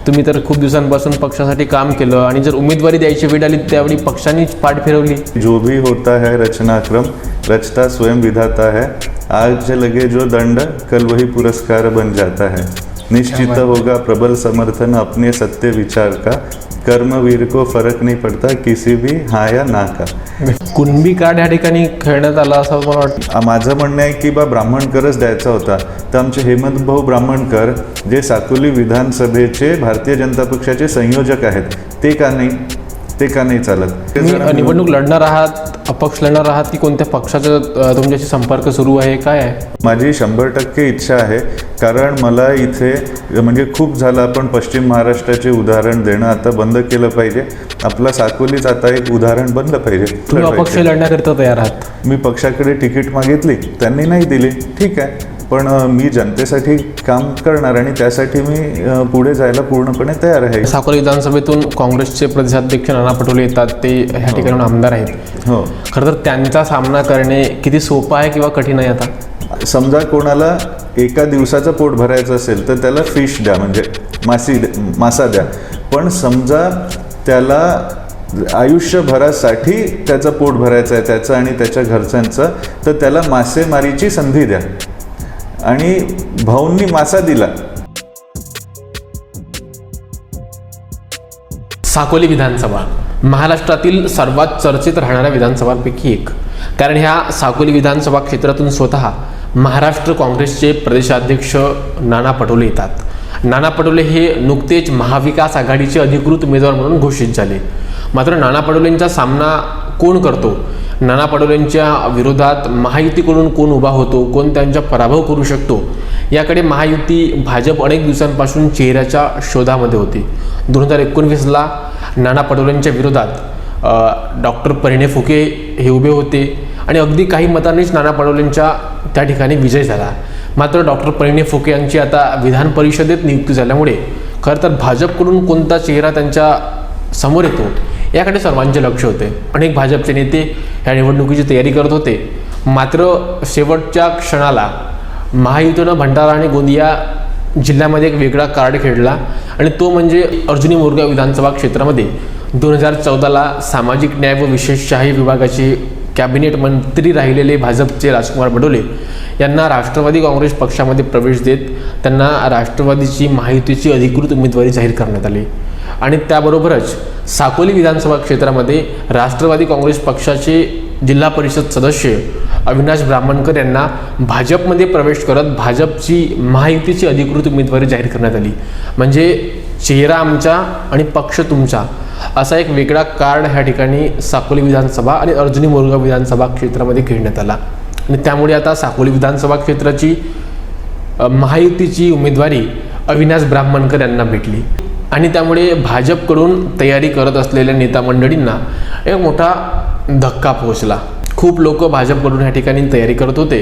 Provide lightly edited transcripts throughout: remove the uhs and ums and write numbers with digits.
तुम्ही तर खूप दिवसांपासून पक्षासाठी काम केलं आणि जर उमेदवारी द्यायची वेळ आली त्यावेळी पक्षानेच पाठ फिरवली. जो भी होता है रचनाक्रम रचता स्वयं विधाता है. आज लगे जो दंड कल वही पुरस्कार बन जाता है. निश्चित होगा प्रबल समर्थन अपने सत्य विचार का. कर्मवीर को फरक नहीं पड़ता किसी भी हाँ या ना का. कुणबी कार्ड या ठिकाणी खेळण्यात आला असं मला वाटतं. माझं म्हणणं आहे की ब्राह्मणकरच द्यायचा होता. तर आमचे हेमंत भाऊ ब्राह्मणकर जे साकोली विधानसभेचे भारतीय जनता पक्षाचे संयोजक आहेत ते का नाही चालत. तुम्ही निवडणूक लढणार आहात, अपक्ष लढणार आहात की कोणत्या पक्षाचा तुमच्याशी संपर्क सुरू आहे, काय आहे? माझी 100% इच्छा आहे. कारण मला इथे म्हणजे खूप झालं आपण पश्चिम महाराष्ट्राचे उदाहरण देणं आता बंद केलं पाहिजे. आपला साकोलीच आता एक उदाहरण बनलं पाहिजे. तुम्ही अपक्ष लढण्याकरिता तयार आहात? मी पक्षाकडे तिकीट मागितली, त्यांनी नाही दिली, ठीक आहे, पण मी जनतेसाठी काम करणार आणि त्यासाठी मी पुढे जायला पूर्णपणे तयार आहे. साकोली विधानसभेतून काँग्रेसचे प्रदेशाध्यक्ष नाना पटोले येतात, ते ह्या ठिकाणी आमदार आहेत. हो, खरं तर त्यांचा सामना करणे किती सोपं आहे किंवा कठीण आहे? आता समजा कोणाला एका दिवसाचं पोट भरायचं असेल तर त्याला फिश द्या, म्हणजे मासा द्या. पण समजा त्याला आयुष्यभरासाठी त्याचं पोट भरायचं आहे त्याचं आणि त्याच्या घरच्यांचं, तर त्याला मासेमारीची संधी द्या. आणि भाऊंनी मासा दिला. साकोली विधानसभा महाराष्ट्रातील सर्वात चर्चेत राहणाऱ्या विधानसभांपैकी एक. कारण ह्या साकोली विधानसभा क्षेत्रातून स्वतः महाराष्ट्र काँग्रेसचे प्रदेशाध्यक्ष नाना पटोले येतात. नाना पटोले हे नुकतेच महाविकास आघाडीचे अधिकृत उमेदवार म्हणून घोषित झाले. मात्र नाना पटोलेंचा सामना कोण करतो, नाना पटोलेंच्या विरोधात महायुतीकडून कोण उभा होतो, कोण त्यांचा पराभव करू शकतो, याकडे महायुती भाजप अनेक दिवसांपासून चेहऱ्याच्या शोधामध्ये होती. 2019ला नाना पटोलेंच्या विरोधात डॉक्टर परिणय फुके हे उभे होते आणि अगदी काही मतांनीच नाना पटोलेंच्या त्या ठिकाणी विजय झाला. मात्र डॉक्टर परिणय फुके यांची आता विधान परिषदेत नियुक्ती झाल्यामुळे खरं तर भाजपकडून कोणता चेहरा त्यांच्या समोर येतो याकडे सर्वांचे लक्ष होते. अनेक भाजपचे नेते ह्या निवडणुकीची तयारी करत होते. मात्र शेवटच्या क्षणाला महायुतीनं भंडारा आणि गोंदिया जिल्ह्यामध्ये एक वेगळा कार्ड खेळला आणि तो म्हणजे अर्जुनी मोरगाव विधानसभा क्षेत्रामध्ये 2014ला सामाजिक न्याय व विशेषशाही विभागाचे कॅबिनेट मंत्री राहिलेले भाजपचे राजकुमार बडोले यांना राष्ट्रवादी काँग्रेस पक्षामध्ये प्रवेश देत त्यांना राष्ट्रवादीची महायुतीची अधिकृत उमेदवारी जाहीर करण्यात आली. आणि त्याबरोबरच साकोली विधानसभा क्षेत्रामध्ये राष्ट्रवादी काँग्रेस पक्षाचे जिल्हा परिषद सदस्य अविनाश ब्राह्मणकर यांना भाजपमध्ये प्रवेश करत भाजपची महायुतीची अधिकृत उमेदवारी जाहीर करण्यात आली. म्हणजे चेहरा आमचा आणि पक्ष तुमचा असा एक वेगळा कार्ड ह्या ठिकाणी साकोली विधानसभा आणि अर्जुनी मोरगाव विधानसभा क्षेत्रामध्ये खेळण्यात आला. आणि त्यामुळे आता साकोली विधानसभा क्षेत्राची महायुतीची उमेदवारी अविनाश ब्राह्मणकर यांना भेटली. आणि त्यामुळे भाजपकडून तयारी करत असलेल्या नेता मंडळींना एक मोठा धक्का पोहोचला. खूप लोक भाजपकडून ह्या ठिकाणी तयारी करत होते.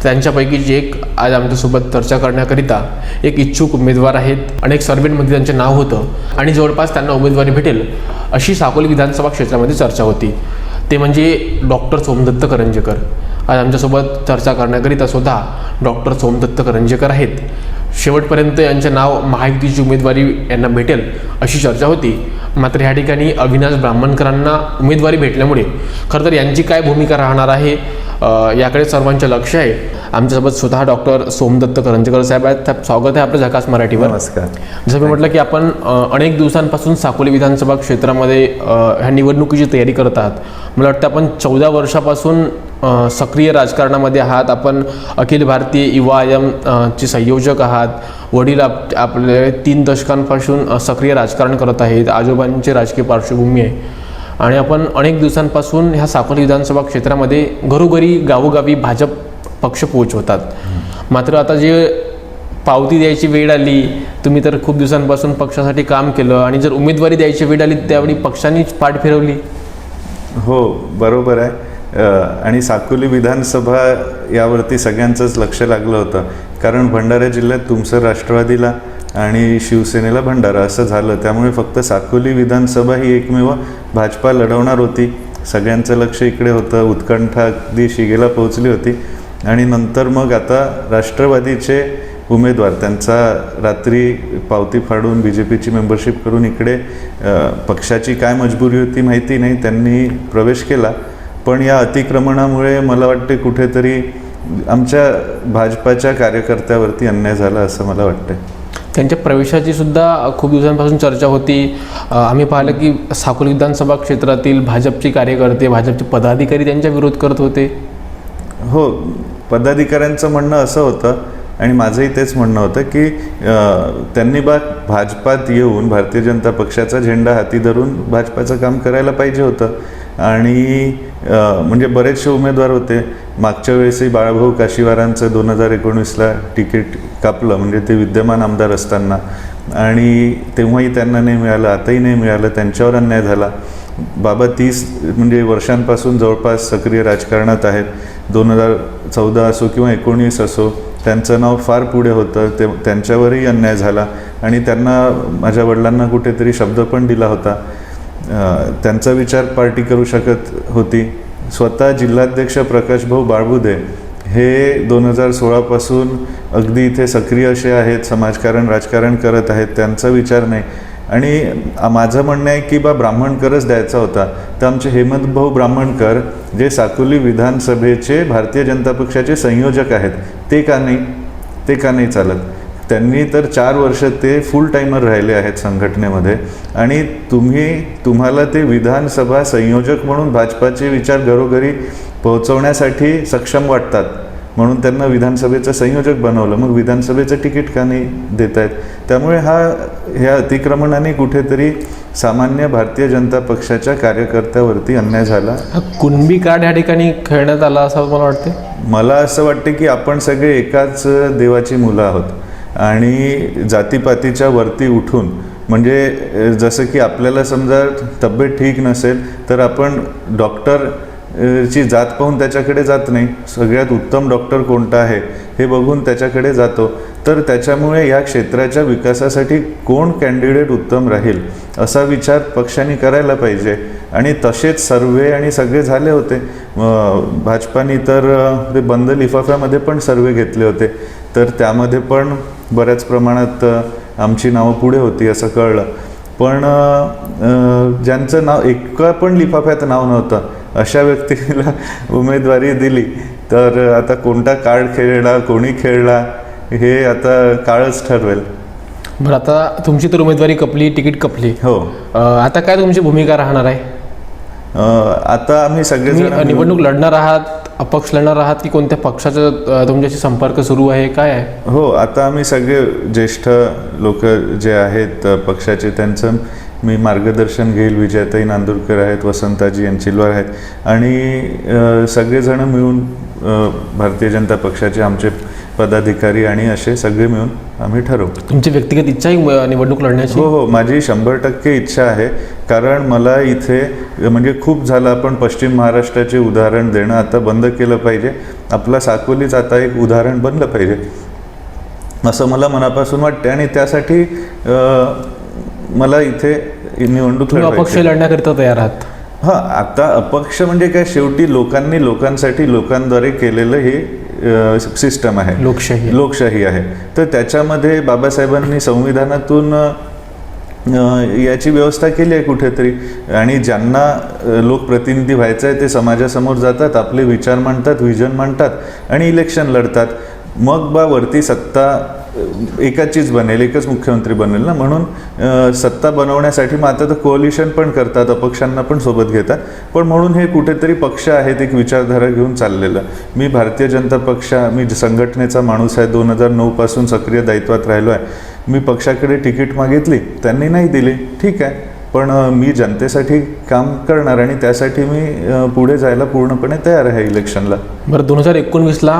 त्यांच्यापैकीच एक आज आमच्यासोबत चर्चा करण्याकरिता एक इच्छुक उमेदवार आहेत. अनेक सर्वेमध्ये त्यांचे नाव होतं आणि जवळपास त्यांना उमेदवारी भेटेल अशी साकोली विधानसभा क्षेत्रामध्ये चर्चा होती. ते म्हणजे डॉक्टर सोमदत्त करंजेकर. आज आमच्यासोबत चर्चा करण्याकरिता सुद्धा डॉक्टर सोमदत्त करंजेकर आहेत. शेवटपर्यंत यांचे नाव महायुतीची उमेदवारी यांना भेटेल अशी चर्चा होती. मात्र ह्या ठिकाणी अविनाश ब्राह्मणकरांना उमेदवारी भेटल्यामुळे खरं तर यांची काय भूमिका राहणार आहे याकडे सर्वांचे लक्ष आहे. आमच्यासोबत स्वतः डॉक्टर सोमदत्त करंजेकर साहेब आहेत. स्वागत आहे आपलं झकास मराठीवर. नमस्कार. जसं मी म्हटलं की आपण अनेक दिवसांपासून साकोली विधानसभा क्षेत्रामध्ये ह्या निवडणुकीची तयारी करत आहात. मला वाटतं आपण 14 वर्षापासून सक्रिय राजकारणामध्ये आहात. आपण अखिल भारतीय युवा आयोगचे संयोजक आहात. वडील आपले 3 दशकांपासून सक्रिय राजकारण करत आहेत. आजोबांची राजकीय पार्श्वभूमी आहे आणि आपण अनेक दिवसांपासून ह्या साकोली विधानसभा क्षेत्रामध्ये घरोघरी गावोगावी भाजप पक्ष पोहोचवतात. मात्र आता जे पावती द्यायची वेळ आली, तुम्ही तर खूप दिवसांपासून पक्षासाठी काम केलं आणि जर उमेदवारी द्यायची वेळ आली त्यावेळी पक्षानेच पाठ फिरवली. हो, बरोबर आहे. आणि साकोली विधानसभा यावरती सगळ्यांचंच लक्ष लागलं होतं. कारण भंडारा जिल्ह्यात तुमचं राष्ट्रवादीला आणि शिवसेनेला भंडारा असं झालं. त्यामुळे फक्त साकोली विधानसभा ही एकमेव भाजपा लढवणार होती. सगळ्यांचं लक्ष इकडे होतं. उत्कंठा अगदी शिगेला पोहोचली होती. आणि नंतर मग आता राष्ट्रवादीचे उमेदवार त्यांचा रात्री पावती फाडून BJPची मेंबरशिप करून इकडे पक्षाची काय मजबुरी होती माहिती नाही, त्यांनी प्रवेश केला. पण या अतिक्रमणामुळे मला वाटते कुठेतरी आमच्या भाजपाच्या कार्यकर्त्यावरती अन्याय झाला असं मला वाटतं. त्यांच्या प्रवेशाची सुद्धा खूप दिवसांपासून चर्चा होती. आम्ही पाहिलं की साकोली विधानसभा क्षेत्रातील भाजपचे कार्यकर्ते, भाजपचे पदाधिकारी त्यांच्या विरोध करत होते. हो, पदाधिकाऱ्यांचं म्हणणं असं होतं आणि माझंही तेच म्हणणं होतं की त्यांनी भाजपात येऊन भारतीय जनता पक्षाचा झेंडा हाती धरून भाजपाचं काम करायला पाहिजे होतं. आणि म्हणजे बरेचसे उमेदवार होते. मागच्या वेळेसही बाळाभाऊ काशीवारांचं 2019ला तिकीट कापलं, म्हणजे ते विद्यमान आमदार असताना, आणि तेव्हाही त्यांना नाही मिळालं, आताही नाही मिळालं. त्यांच्यावर अन्याय झाला. बाबा 30 म्हणजे वर्षांपासून जवळपास सक्रिय राजकारणात आहेत. 2014 असो किंवा 19 असो, त्यांचं नाव फार पुढे होतं. त्यांच्यावरही अन्याय झाला आणि त्यांना, माझ्या वडिलांना कुठेतरी शब्द पण दिला होता. त्यांचा विचार पार्टी करू शकत होती. स्वतः जिल्हाध्यक्ष प्रकाशभाऊ बाळबुदे हे 2016पासून अगदी इथे सक्रिय असे आहेत, समाजकारण राजकारण करत आहेत. त्यांचा विचार नाही. आणि माझं म्हणणं आहे की ब्राह्मणकरच द्यायचा होता, तर आमचे हेमंतभाऊ ब्राह्मणकर जे साकोली विधानसभेचे भारतीय जनता पक्षाचे संयोजक आहेत, ते का नाही चालत? त्यांनी तर 4 वर्ष ते फुल टायमर राहिले आहेत संघटनेमध्ये, आणि तुम्हाला ते विधानसभा संयोजक म्हणून भाजपाचे विचार घरोघरी पोहोचवण्यासाठी सक्षम वाटतात, म्हणून त्यांना विधानसभेचं संयोजक बनवलं. मग विधानसभेचं तिकीट का नाही देत आहेत? त्यामुळे ह्या अतिक्रमणाने कुठेतरी सामान्य भारतीय जनता पक्षाच्या कार्यकर्त्यावरती अन्याय झाला. कुणबी कार्ड या ठिकाणी खेळण्यात आला असं मला वाटते. मला असं वाटते की आपण सगळे एकाच देवाची मुलं आहोत, आणि जातीपातीच्या वरती उठून, म्हणजे जसं की आपल्याला समजा तब्येत ठीक नसेल तर आपण डॉक्टरची जात पाहून त्याच्याकडे जात नाही, सगळ्यात उत्तम डॉक्टर कोणता आहे हे बघून त्याच्याकडे जातो. तर त्याच्यामुळे या क्षेत्राच्या विकासासाठी कोण कॅन्डिडेट उत्तम राहील असा विचार पक्षाने करायला पाहिजे. आणि तसेच सर्वे आणि सगळे झाले होते. भाजपाने तर ते बंद लिफाफ्यामध्ये पण सर्वे घेतले होते, तर त्यामध्ये पण बऱ्याच प्रमाणात आमची नावं पुढे होती असं कळलं. पण ज्यांचं नाव एका पण लिफाफ्यात नाव नव्हतं अशा व्यक्तीला उमेदवारी दिली, तर आता कोणता कार्ड खेळला, कोणी खेळला, हे आता काळच ठरवेल. बरं, आता तुमची तर उमेदवारी कपली, तिकीट कपली. हो. आता काय तुमची भूमिका राहणार आहे? आता आम्ही सगळेजण निवडणूक लढणार आहात, अपक्ष लढणार आहात, की कोणत्या पक्षाचा तुमच्याशी संपर्क सुरू आहे, काय आहे? हो, आता आम्ही सगळे ज्येष्ठ लोक जे आहेत पक्षाचे त्यांचं मी मार्गदर्शन घेईल. विजयाताई नांदुरकर आहेत, वसंताजी यांचिलवार आहेत, आणि सगळेजण मिळून भारतीय जनता पक्षाचे आमचे पदाधिकारी आणि असे सगळे मिळून आम्ही ठरवू. तुमची व्यक्तिगत इच्छा आहे निवडणूक लढण्याची? हो, माझी 100% इच्छा आहे. कारण मला इथे म्हणजे खूप झालं, आपण पश्चिम महाराष्ट्राचे उदाहरण देणं आता बंद केलं पाहिजे. आपला साकोलीच आता एक उदाहरण बनलं पाहिजे असं मला मनापासून वाटते, आणि त्यासाठी मला इथे निवडणूक अपक्ष लढण्याकरिता तयार आहात? हां, आता अपक्ष म्हणजे काय, शेवटी लोकांसाठी लोकांद्वारे केलेलं हे सिस्टम आहे, लोकशाही आहे. तर त्याच्यामध्ये बाबासाहेबांनी संविधानातून याची व्यवस्था केली आहे कुठेतरी, आणि ज्यांना लोकप्रतिनिधी व्हायचं आहे ते समाजासमोर जातात, आपले विचार मांडतात, विजन मांडतात आणि इलेक्शन लढतात. मग वरती सत्ता एकाचीच बनेल, एकच मुख्यमंत्री बनेल ना, म्हणून सत्ता बनवण्यासाठी मग आता तर कोअलिशन पण करतात, अपक्षांना पण सोबत घेतात. पण म्हणून हे कुठेतरी पक्ष आहेत एक विचारधारा घेऊन चाललेलं. मी भारतीय जनता पक्ष, मी संघटनेचा माणूस आहे, 2009पासून सक्रिय दायित्वात राहिलो आहे. मी पक्षाकडे तिकीट मागितली, त्यांनी नाही दिली, ठीक आहे, पण मी जनतेसाठी काम करणार आणि त्यासाठी मी पुढे जायला पूर्णपणे तयार आहे इलेक्शनला. बरं, 2019ला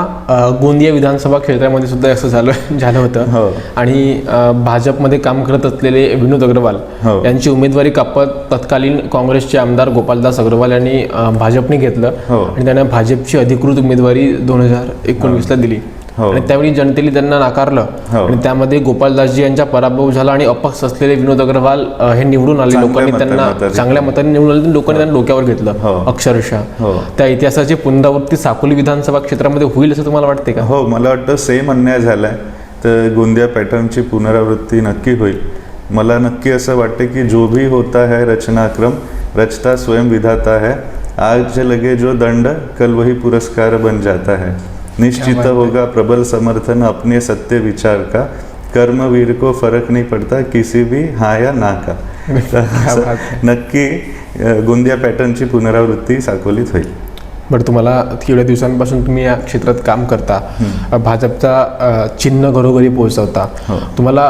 गोंदिया विधानसभा क्षेत्रामध्ये सुद्धा असं झालं होतं. हो. आणि भाजपमध्ये काम करत असलेले विनोद अग्रवाल यांची उमेदवारी कापत तत्कालीन काँग्रेसचे आमदार गोपालदास अग्रवाल यांनी भाजपने घेतलं. आणि त्यांना भाजपची अधिकृत उमेदवारी 2019ला दिली. आणि त्यावेळी जनतेने त्यांना नाकारलं, आणि त्यामध्ये गोपालदासजी यांचा पराभव झाला आणि अपक्ष असलेले विनोद अग्रवाल हे निवडून आले. लोकांनी त्यांना चांगल्या मताने निवडून आले, लोकांनी त्यांना डोक्यावर घेतलं अक्षरशः. त्या इतिहासाची पुनरावृत्ती साकोली विधानसभा क्षेत्रामध्ये होईल असं तुम्हाला वाटते का? हो, मला वाटतं सेम अन्याय झालाय. तर गोंदिया पॅटर्नची पुनरावृत्ती नक्की होईल. मला नक्की असं वाटतं की जो भी होता है रचनाक्रम रचता स्वयं विधाता है, आज लगे जो दंड कल वही पुरस्कार बन जाता है, निश्चित होगा प्रबल समर्थन अपने सत्य विचार का, कर्मवीर को फरक नहीं पड़ता किसी भी हाँ या ना का. नक्की गोंदिया पॅटर्नची पुनरावृत्ती साकोलीत होईल. बरं, तुम्हाला एवढ्या दिवसांपासून तुम्ही या क्षेत्रात काम करता, भाजपचा चिन्ह घरोघरी पोहोचवता, तुम्हाला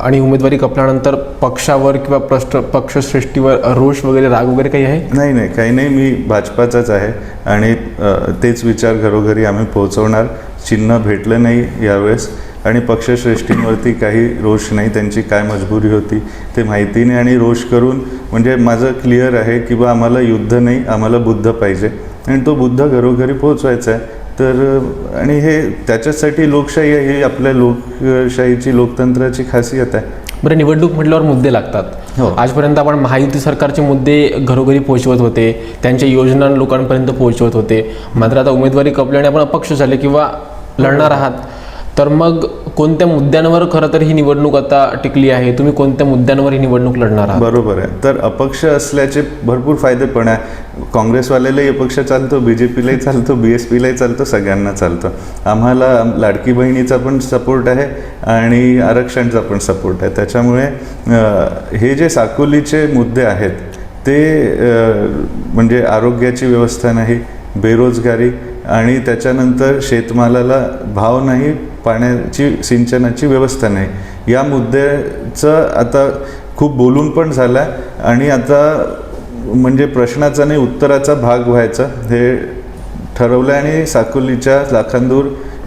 आणि उमेदवारी कपल्यानंतर पक्षावर किंवा पक्षश्रेष्ठीवर रोष वगैरे राग वगैरे काही आहे? नाही, काही नाही. मी भाजपाचाच आहे आणि तेच विचार घरोघरी आम्ही पोहोचवणार. चिन्ह भेटलं नाही यावेळेस आणि पक्षश्रेष्ठींवरती काही रोष नाही. त्यांची काय मजबुरी होती ते माहिती नाही आणि रोष करून म्हणजे माझं क्लिअर आहे की बा आम्हाला युद्ध नाही, आम्हाला बुद्ध पाहिजे आणि तो बुद्ध घरोघरी पोहोचवायचा आहे. तर आणि हे त्याच्यासाठी लोकशाही आहे, ही आपल्या लोकशाहीची लोकतंत्राची खासियत आहे. बरं, निवडणूक म्हटल्यावर मुद्दे लागतात. आजपर्यंत आपण महायुती सरकारचे मुद्दे घरोघरी पोहोचवत होते, त्यांच्या योजना लोकांपर्यंत पोहोचवत होते. मात्र आता उमेदवारी कपल्याने आपण अपक्ष झाले किंवा लढणार आहात, तर मग कोणत्या मुद्द्यांवर खरं तर ही निवडणूक आता टिकली आहे? तुम्ही कोणत्या मुद्द्यांवर ही निवडणूक लढणार आहात? बरोबर आहे. तर अपक्ष असल्याचे भरपूर फायदे पण आहे. काँग्रेसवाल्यालाही अपक्ष चालतो, BJPलाही चालतो, BSPलाही चालतो, सगळ्यांना चालतं. आम्हाला लाडकी बहिणीचा पण सपोर्ट आहे आणि आरक्षणचा पण सपोर्ट आहे. त्याच्यामुळे हे जे साकोलीचे मुद्दे आहेत ते म्हणजे आरोग्याची व्यवस्था नाही, बेरोजगारी आणि त्याच्यानंतर शेतमालाला भाव नाही, पाण्याची सिंचनाची व्यवस्था नाही, या मुद्द्याचं आता खूप बोलून पण झालं आणि आता म्हणजे प्रश्नाचा नाही उत्तराचा भाग व्हायचा हे ठरवलं आणि साकोलीच्या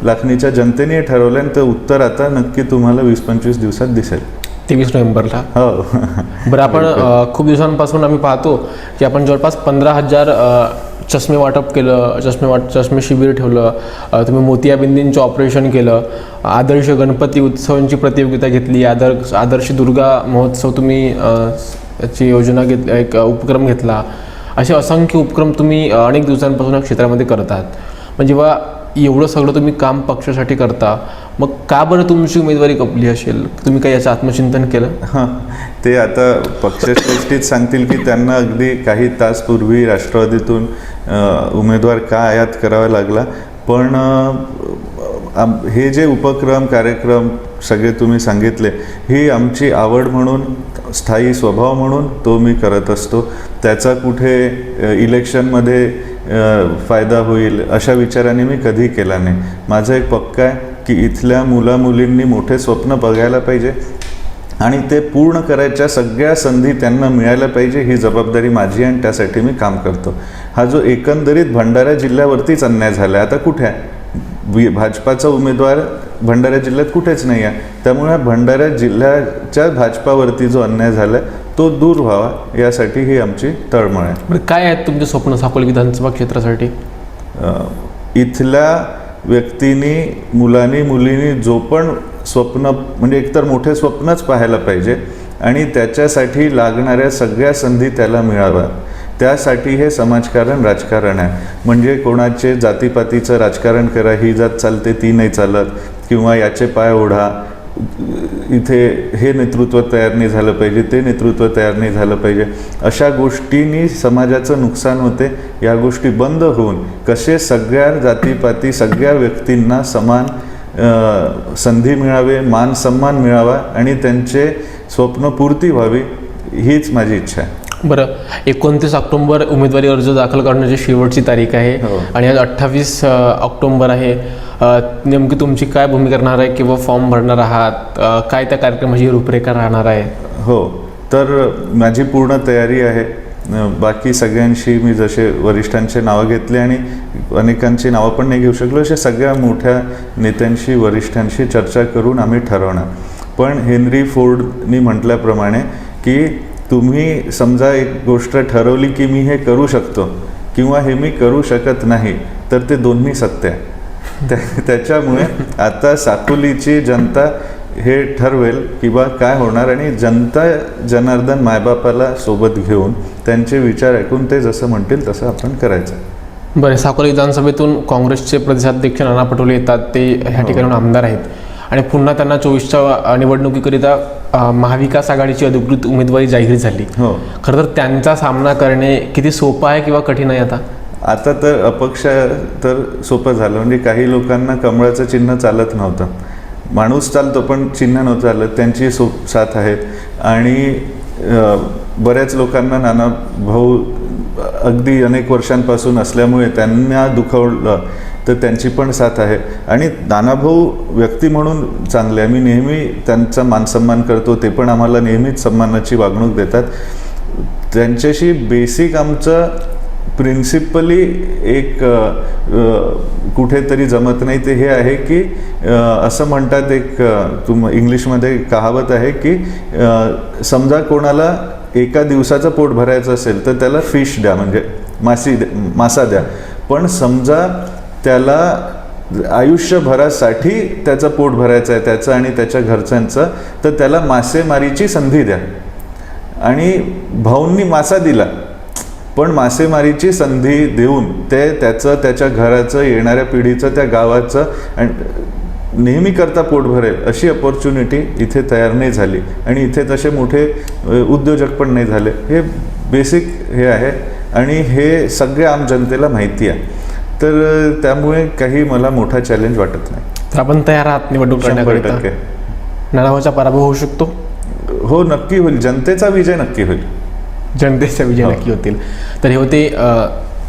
लाखनीच्या जनतेने ठरवलं आणि ते उत्तर आता नक्की तुम्हाला 20-25 दिवसात दिसेल. 23 नोव्हेंबरला. हो. बरं, आपण खूप दिवसांपासून आम्ही पाहतो की आपण जवळपास 15,000 चष्मे वाटप केलं, चष्मे शिबिर ठेवलं, तुम्ही मोतियाबिंदींचं ऑपरेशन केलं, आदर्श गणपती उत्सवांची प्रतियोगिता घेतली, आदर्श दुर्गा महोत्सव तुम्ही याची योजना एक उपक्रम घेतला. असे असंख्य उपक्रम तुम्ही अनेक दिवसांपासून या क्षेत्रामध्ये करतात. म्हणजे जेव्हा एवढं सगळं तुम्ही काम पक्षासाठी करता, मग का बरं तुमची उमेदवारी कपली असेल? तुम्ही काही याचं आत्मचिंतन केलं? हां, ते आता पक्षश्रेष्ठीच सांगतील की त्यांना अगदी काही तास पूर्वी राष्ट्रवादीतून उमेदवार का आयात करावा लागला. पण हे जे उपक्रम कार्यक्रम सगळे तुम्ही सांगितले, ही आमची आवड म्हणून, स्थायी स्वभाव म्हणून तो मी करत असतो. त्याचा कुठे इलेक्शनमध्ये फायदा होईल अशा विचाराने मी कधी केला नाही. माझं एक पक्का आहे की इथल्या मुलामुलींनी मोठे स्वप्न बघायला पाहिजे आणि ते पूर्ण करायच्या सगळ्या संधी त्यांना मिळायला पाहिजे, ही जबाबदारी माझी आणि त्यासाठी मी काम करतो. हा जो एकंदरीत भंडारा जिल्ह्यावरतीच अन्याय झाला आहे, आता कुठे आहे भाजपाचा उमेदवार? भंडारा जिल्ह्यात कुठेच नाही आहे. त्यामुळे भंडारा जिल्ह्याच्या भाजपावरती जो अन्याय झाला आहे तो दूर व्हावा, यासाठी ही आमची तळमळ आहे. काय आहेत तुमचे स्वप्न साकोली विधानसभा क्षेत्रासाठी? इथल्या व्यक्तींनी, मुलींनी जो पण स्वप्न म्हणजे एकतर मोठे स्वप्नच पाहायला पाहिजे आणि त्याच्यासाठी लागणाऱ्या सगळ्या संधी त्याला मिळाव्या. त्यासाठी हे समाजकारण, राजकारण आहे. म्हणजे कोणाचे जातीपातीचं राजकारण करा, ही जात चालते ती नाही चालत, किंवा याचे पाय ओढा, इथे हे नेतृत्व तयार नाही झालं पाहिजे, ते नेतृत्व तयार नाही झालं पाहिजे, अशा गोष्टींनी समाजाचं नुकसान होते. या गोष्टी बंद होऊन कसे सगळ्या जातीपाती, सगळ्या व्यक्तींना समान संधी मिळावे, मान सन्मान मिळावा आणि त्यांचे स्वप्नपूर्ती व्हावी, हीच माझी इच्छा आहे. बरं, 29 ऑक्टोंबर उमेदवारी अर्ज दाखल करण्याची शेवटची तारीख आहे आणि आज 28 ऑक्टोंबर आहे. नेमकी तुमची काय भूमिका राहणार आहे किंवा फॉर्म भरणार आहात? काय त्या कार्यक्रमाची रूपरेखा राहणार आहे? हो, तर माझी पूर्ण तयारी आहे. बाकी सगळ्यांशी मी जसे वरिष्ठांचे नावं घेतले आणि अनेकांची नावं पण नाही घेऊ शकलो, अशा सगळ्या मोठ्या नेत्यांशी, वरिष्ठांशी चर्चा करून आम्ही ठरवणार. पण हेनरी फोर्डनी म्हटल्याप्रमाणे की तुम्ही समजा एक गोष्ट ठरवली की मी हे करू शकतो किंवा हे मी करू शकत नाही, तर ते दोन्ही सत्य आहे. त्याच्यामुळे आता साकोलीची जनता हे ठरवेल की बा काय होणार आणि जनता जनार्दन मायबापाला सोबत घेऊन त्यांचे विचार ऐकून ते जसं म्हणतील तसं आपण करायचं. बरं, साकोली विधानसभेतून काँग्रेसचे प्रदेशाध्यक्ष नाना पटोले येतात, ते ह्या ठिकाणी आमदार आहेत आणि पुन्हा त्यांना 24च्या निवडणुकीकरिता महाविकास आघाडीची अधिकृत उमेदवारी जाहीर झाली. हो. खरं तर त्यांचा सामना करणे किती सोपं आहे किंवा कठीण आहे आता? आता तर अपक्ष तर सोपं झालं. म्हणजे काही लोकांना कमळाचं चिन्ह चालत नव्हतं, माणूस चालतो पण चिन्ह नव्हतं चालत, त्यांची साथ आहेत. आणि बऱ्याच लोकांना नाना भाऊ अगदी अनेक वर्षांपासून असल्यामुळे त्यांना दुखावलं तर त्यांची पण साथ आहे. आणि नानाभाऊ व्यक्ती म्हणून चांगले आहे, मी नेहमी त्यांचा मानसन्मान करतो, ते पण आम्हाला नेहमीच सन्मानाची वागणूक देतात. त्यांच्याशी बेसिक आमचं प्रिन्सिपली एक कुठेतरी जमत नाही ते हे आहे की असं म्हणतात, एक इंग्लिशमध्ये कहावत आहे की समजा कोणाला एका दिवसाचं पोट भरायचं असेल तर त्याला फिश द्या, म्हणजे मासा द्या. पण समजा त्याला आयुष्यभरासाठी त्याचं पोट भरायचं आहे त्याचं आणि त्याच्या घरच्यांचं, तर त्याला मासेमारीची संधी द्या. आणि भाऊंनी मासा दिला, पण मासेमारीची संधी देऊन त्याचं त्याच्या घराचं येणाऱ्या पिढीचं त्या गावाचं आणि नेहमी करता पोट भरेल अशी अपॉर्च्युनिटी इथे तयार नाही झाली. आणि इथे तसे मोठे उद्योजक पण नाही झाले. हे बेसिक हे आहे आणि हे सगळ्या आम जनतेला माहिती आहे. तर त्यामुळे काही मला मोठा चॅलेंज वाटत नाही. तर आपण तयार आहात निवडणूक लढण्याकरिता? 100% नानाभाऊचा पराभव होऊ शकतो? हो, नक्की होईल. जनतेचा विजय नक्की होईल. जनतेचा विजय नक्की होतील. तर हे होते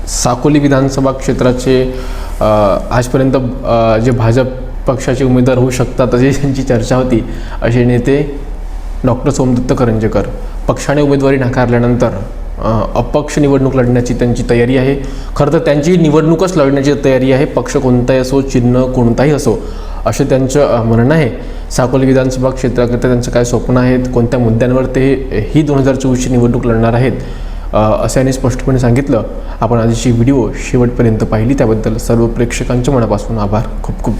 साकोली विधानसभा क्षेत्राचे आजपर्यंत जे भाजप पक्षाचे उमेदवार होऊ शकतात अशी त्यांची चर्चा होती, असे नेते डॉक्टर सोमदत्त करंजेकर. पक्षाने उमेदवारी नाकारल्यानंतर अपक्ष निवडणूक लढण्याची त्यांची तयारी आहे. खरं तर त्यांची निवडणूकच लढण्याची तयारी आहे, पक्ष कोणताही असो, चिन्ह कोणताही असो, असे त्यांचं म्हणणं आहे. साकोली विधानसभा क्षेत्राकरिता त्यांचं काय स्वप्न आहेत, कोणत्या मुद्द्यांवर ते ही 2024ची निवडणूक लढणार आहेत, असं यांनी स्पष्टपणे सांगितलं. आपण आजची व्हिडिओ शेवटपर्यंत पाहिली त्याबद्दल सर्व प्रेक्षकांच्या मनापासून आभार. खूप खूप